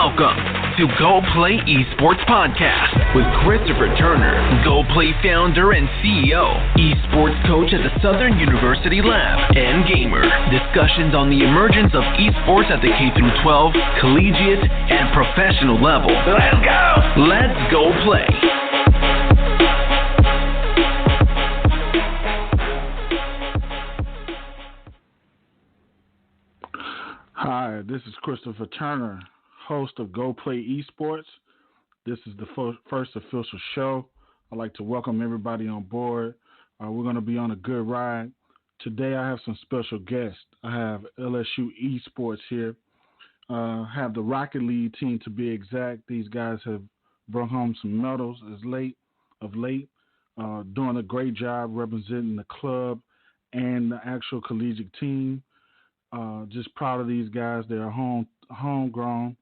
Welcome to Go Play Esports Podcast with Christopher Turner, Go Play founder and CEO, esports coach at the Southern University Lab, and gamer. Discussions on the emergence of esports at the K-12, collegiate, and professional level. Let's go! Let's go play. Hi, this is Christopher Turner, host of Go Play Esports. This is the first official show. I'd like to welcome everybody on board. We're going to be on a good ride. Today I have some special guests. I have LSU Esports here. Have the Rocket League team to be exact. These guys have brought home some medals of late, doing a great job representing the club and the actual collegiate team. Just proud of these guys. They're homegrown.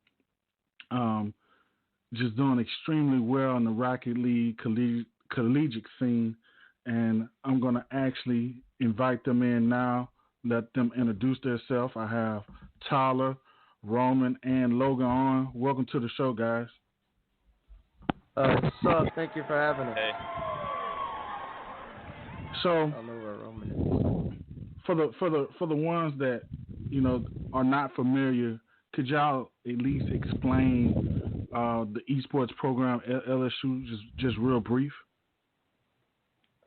Just doing extremely well in the Rocket League collegiate scene. And I'm going to actually invite them in now, let them introduce themselves. I have Tyler, Roman, and Logan on. Welcome to the show, guys. What's up? Thank you for having us. Hey. So, I don't know where Roman is. For the ones that are not familiar, could y'all at least explain the esports program at LSU just real brief?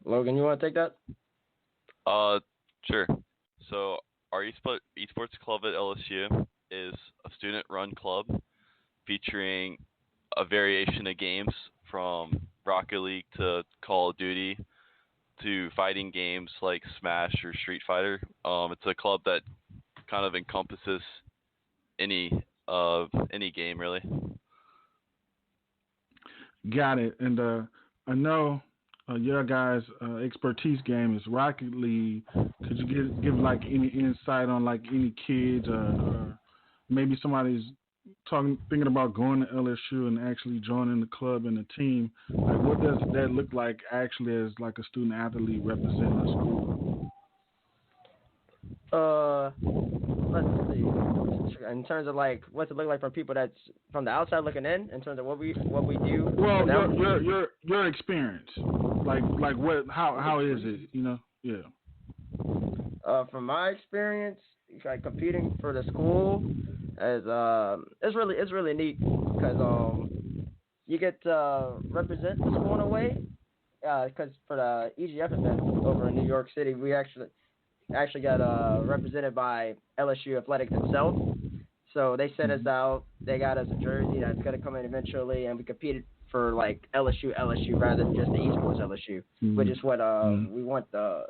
Logan, you want to take that? Sure. So our esports club at LSU is a student-run club featuring a variation of games from Rocket League to Call of Duty to fighting games like Smash or Street Fighter. It's a club that kind of encompasses any game, really. Got it. And I know your guys' expertise game is Rocket League. Could you give like any insight on like any kids or maybe somebody's thinking about going to LSU and actually joining the club and the team? Like, what does that look like actually as like a student athlete representing the school? Let's see. In terms of like what's it look like from people that's from the outside looking in terms of what we do. Well, your experience, like what how is it? Yeah. From my experience, like competing for the school, it's really neat because you get to represent the school in a way. Because for the EGF event over in New York City, we actually got represented by LSU Athletics itself. So they sent us out. They got us a jersey that's going to come in eventually, and we competed for like LSU rather than just the Esports LSU, which is what we want the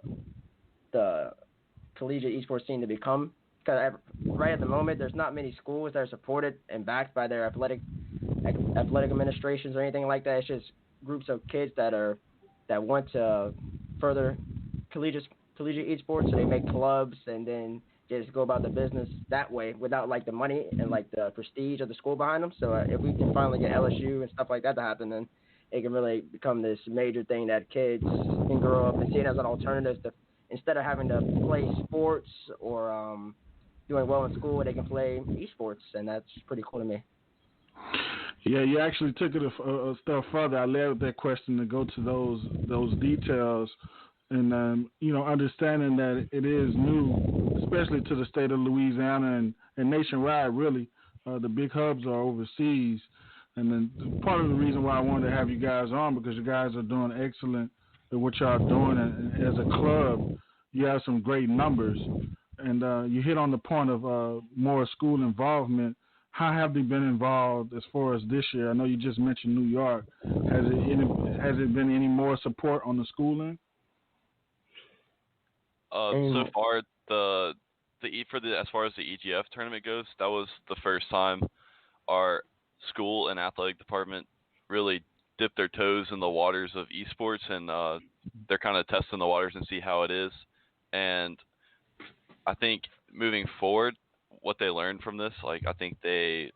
collegiate esports team to become. Because right at the moment, there's not many schools that are supported and backed by their athletic administrations or anything like that. It's just groups of kids that want to further collegiate esports, so they make clubs and then just go about the business that way without like the money and like the prestige of the school behind them. So if we can finally get LSU and stuff like that to happen, then it can really become this major thing that kids can grow up and see it as an alternative to, instead of having to play sports or doing well in school, they can play esports, and that's pretty cool to me. Yeah, you actually took it a step further. I led with that question to go to those details. And, understanding that it is new, especially to the state of Louisiana and nationwide, really. The big hubs are overseas. And then part of the reason why I wanted to have you guys on, because you guys are doing excellent at what y'all are doing. And as a club, you have some great numbers. And you hit on the point of more school involvement. How have they been involved as far as this year? I know you just mentioned New York. Has it been any more support on the school end? So far, as far as the EGF tournament goes, that was the first time our school and athletic department really dipped their toes in the waters of esports, and they're kind of testing the waters and see how it is. And I think moving forward, what they learned from this, like I think they're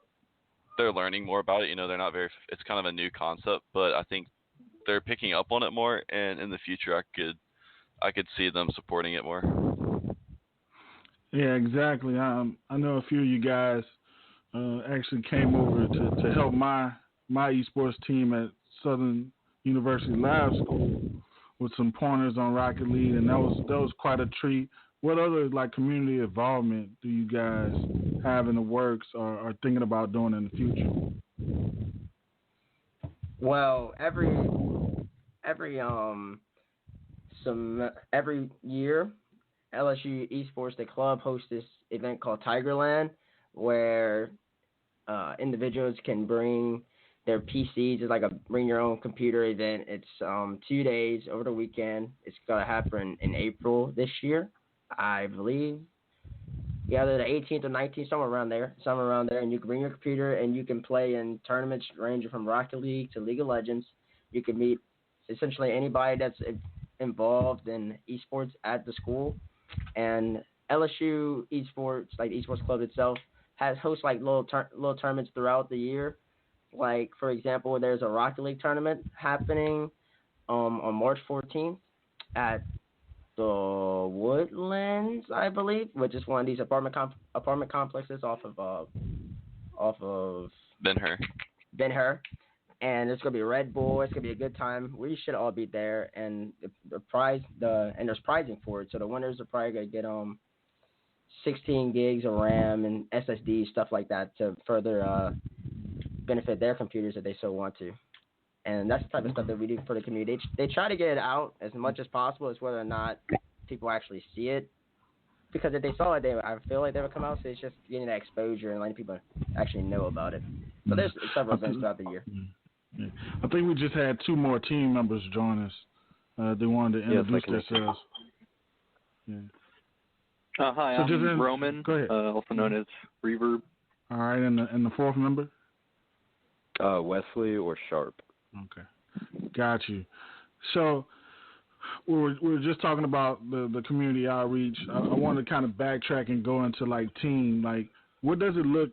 learning more about it. They're not very. It's kind of a new concept, but I think they're picking up on it more. And in the future, I could see them supporting it more. Yeah, exactly. I know a few of you guys actually came over to help my esports team at Southern University Lab School with some pointers on Rocket League, and that was quite a treat. What other like community involvement do you guys have in the works or are thinking about doing in the future? Well, every year, LSU Esports, the club, hosts this event called Tigerland, where individuals can bring their PCs. It's like a bring your own computer event. It's 2 days over the weekend. It's gonna happen in April this year, I believe. Either the 18th or 19th, somewhere around there, and you can bring your computer and you can play in tournaments ranging from Rocket League to League of Legends. You can meet essentially anybody that's involved in esports at the school, and LSU Esports, like the esports club itself, hosts like little tournaments throughout the year. Like, for example, there's a Rocket League tournament happening on March 14th at the Woodlands, I believe, which is one of these apartment complexes off of Ben-Hur. And it's gonna be Red Bull. It's gonna be a good time. We should all be there. And there's pricing for it. So the winners are probably gonna get 16 gigs of RAM and SSD, stuff like that, to further benefit their computers if they so want to. And that's the type of stuff that we do for the community. They try to get it out as much as possible. It's whether or not people actually see it. Because if they saw it, I feel like they would come out. So it's just getting that exposure and letting people actually know about it. So there's several events throughout the year. Yeah. I think we just had 2 more team members join us. They wanted to introduce themselves. Yeah. Hi, so I'm Roman, also known as Reverb. All right, and the 4th member? Wesley or Sharp. Okay, got you. So we were just talking about the community outreach. I want to kind of backtrack and go into like team. Like, what does it look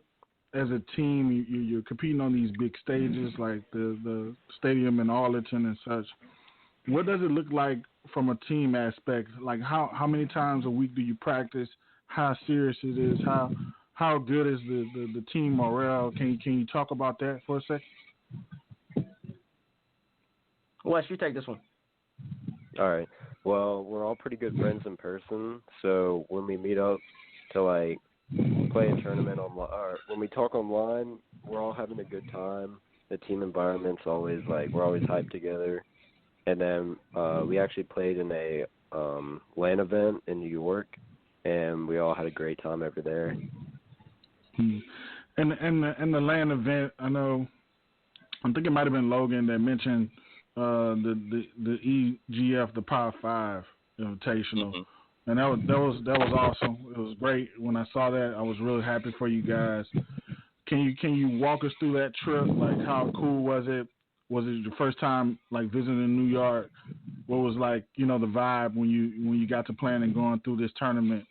as a team? You're competing on these big stages like the stadium in Arlington and such. What does it look like from a team aspect? Like how many times a week do you practice? How serious it is? How good is the team morale? Can you talk about that for a second? Wes, you take this one. All right. Well, we're all pretty good friends in person, so when we meet up to like play a tournament online, or when we talk online, we're all having a good time. The team environment's always like we're always hyped together. And then we actually played in a LAN event in New York, and we all had a great time over there. And the LAN event, I think it might have been Logan that mentioned the EGF, the Power 5 Invitational, and that was awesome. It was great. When I saw that, I was really happy for you guys. Can you walk us through that trip? Like, how cool was it? Was it your first time like visiting New York? What was like, the vibe when you got to playing and going through this tournament?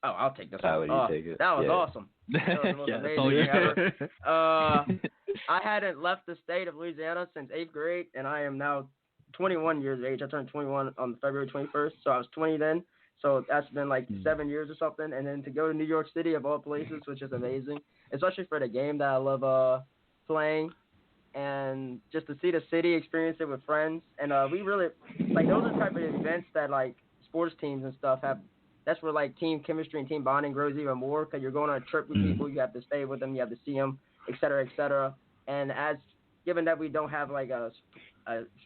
Oh, I'll take this one. You take it. That was awesome. That was the most amazing ever. I hadn't left the state of Louisiana since 8th grade, and I am now 21 years of age. I turned 21 on February 21st, so I was 20 then. So that's been like 7 years or something. And then to go to New York City, of all places, which is amazing, especially for the game that I love playing, and just to see the city, experience it with friends. And we really, like, those are the type of events that, like, sports teams and stuff have. That's where, like, team chemistry and team bonding grows even more, because you're going on a trip with people, you have to stay with them, you have to see them, et cetera, et cetera. And given that we don't have, like, a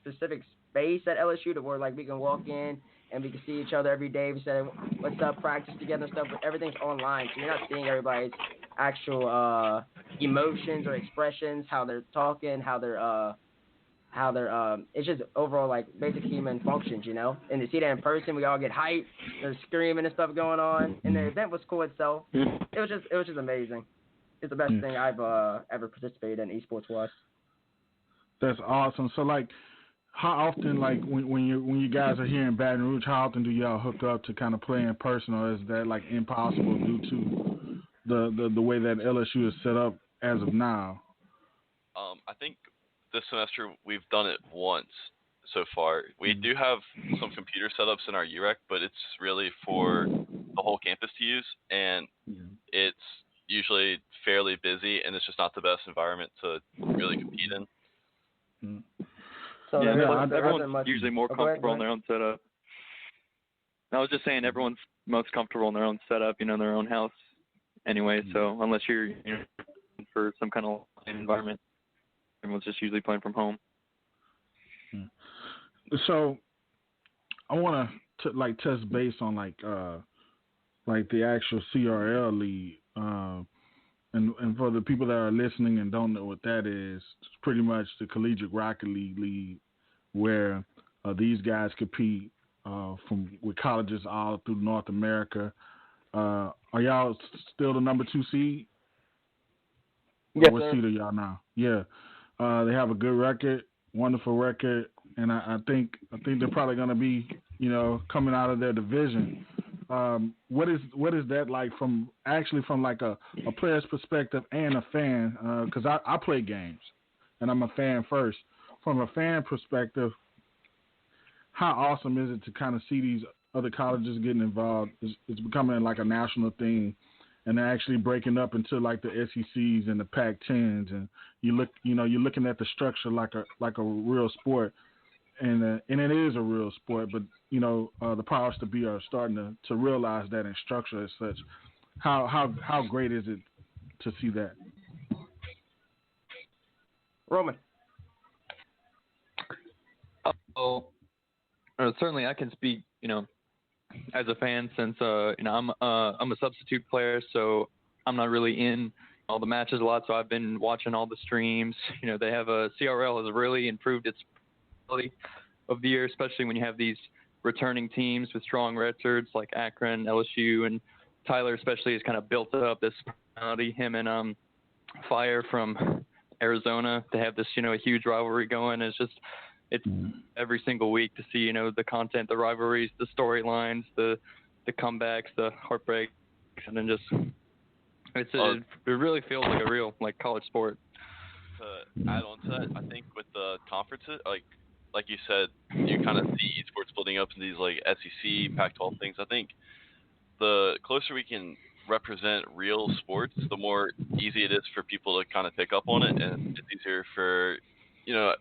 specific space at LSU to where, like, we can walk in and we can see each other every day. We say, let's practice together and stuff, but everything's online, so you're not seeing everybody's actual emotions or expressions, how they're talking, how they're it's just overall like basic human functions, And to see that in person, we all get hyped, there's screaming and stuff going on, and the event was cool itself. It was just amazing. It's the best thing I've ever participated in esports wise. That's awesome. So like, how often, like when you guys are here in Baton Rouge, how often do y'all hook up to kind of play in person, or is that like impossible due to the way that LSU is set up as of now? I think this semester we've done it once so far. We do have some computer setups in our UREC, but it's really for the whole campus to use, and it's usually fairly busy, and it's just not the best environment to really compete in. So everyone's usually more comfortable in their own setup. I was just saying everyone's most comfortable in their own setup, in their own house anyway. So unless you're for some kind of environment, everyone's just usually playing from home. So I want to touch base on the actual CRL league, and for the people that are listening and don't know what that is, it's pretty much the Collegiate Rocket League where these guys compete with colleges all through North America. Are y'all still the number 2 seed? Yes, what seed are y'all now? Yeah, they have a good record, wonderful record, and I think they're probably going to be coming out of their division. What is that like from like a player's perspective and a fan? Because I play games and I'm a fan first. From a fan perspective, how awesome is it to kind of see these other colleges getting involved? It's becoming like a national thing, and they're actually breaking up into like the SECs and the Pac-10s, and you're looking at the structure like a real sport, and it is a real sport. But the powers to be are starting to realize that and structure as such. How great is it to see that? Roman. Certainly I can speak, as a fan since, I'm a substitute player, so I'm not really in all the matches a lot. So I've been watching all the streams. They have CRL has really improved its quality of the year, especially when you have these returning teams with strong records like Akron, LSU, and Tyler especially has kind of built up this personality. Him and Fire from Arizona, they have this, a huge rivalry going. It's every single week to see, the content, the rivalries, the storylines, the comebacks, the heartbreaks, and then it really feels like a real college sport. To add on to that, I think with the conferences, like you said, you kind of see esports building up in these SEC, Pac-12 things. I think the closer we can represent real sports, the more easy it is for people to kind of pick up on it, and it's easier for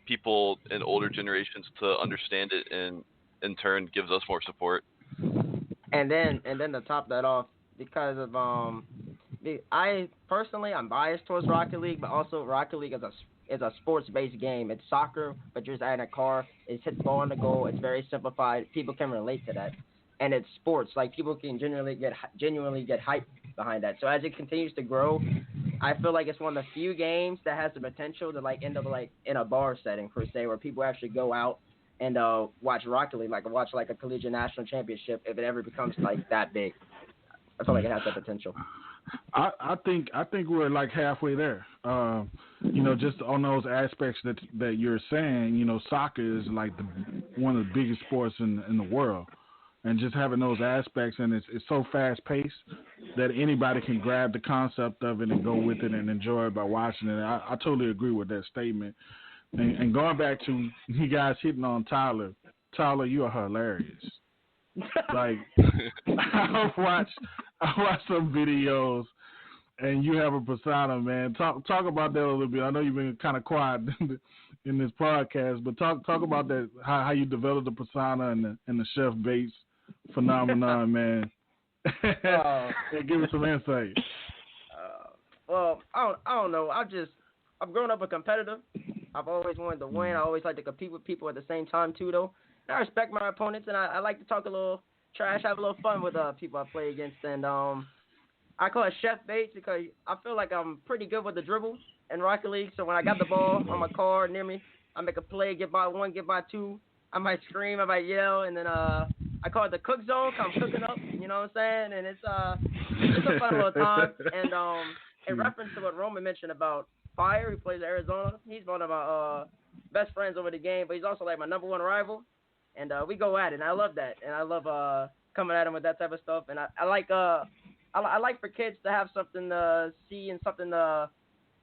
people in older generations to understand it, and in turn gives us more support. And then to top that off, because of I'm biased towards Rocket League, but also Rocket League is a sports-based game. It's soccer, but you're just adding a car. It's hit the ball on the goal. It's very simplified. People can relate to that, and it's sports. People can genuinely get hype behind that. So as it continues to grow, I feel like it's one of the few games that has the potential to end up in a bar setting per se, where people actually go out and watch Rocket League, watch a collegiate national championship if it ever becomes that big. I feel like it has that potential. I think we're halfway there. Just on those aspects that you're saying. Soccer is one of the biggest sports in the world. And just having those aspects, and it's so fast-paced that anybody can grab the concept of it and go with it and enjoy it by watching it. I totally agree with that statement. And going back to you guys hitting on Tyler, you are hilarious. I watched some videos, and you have a persona, man. Talk about that a little bit. I know you've been kind of quiet in this podcast, but talk about that, how you developed the persona and the Chef Bates phenomenon, man. Give us some insight. Well, I don't know. I've grown up a competitor. I've always wanted to win. I always like to compete with people at the same time too, though. And I respect my opponents, and I like to talk a little trash, have a little fun with people I play against. And I call it Chef Bates because I feel like I'm pretty good with the dribble in Rocket League. So when I got the ball on my car near me, I make a play, get by one, get by two. I might scream, I might yell, and then I call it the cook zone. Cause I'm cooking up, you know what I'm saying? And it's a fun little time. And in reference to what Roman mentioned about Fire, who plays at Arizona, he's one of my best friends over the game, but he's also my number one rival. And we go at it, and I love that. And I love coming at him with that type of stuff. And I like for kids to have something to see and something to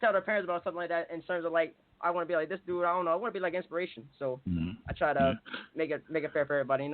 tell their parents about, something like that, in terms of I want to be like this dude. I don't know. I want to be inspiration. So I try to make it fair for everybody.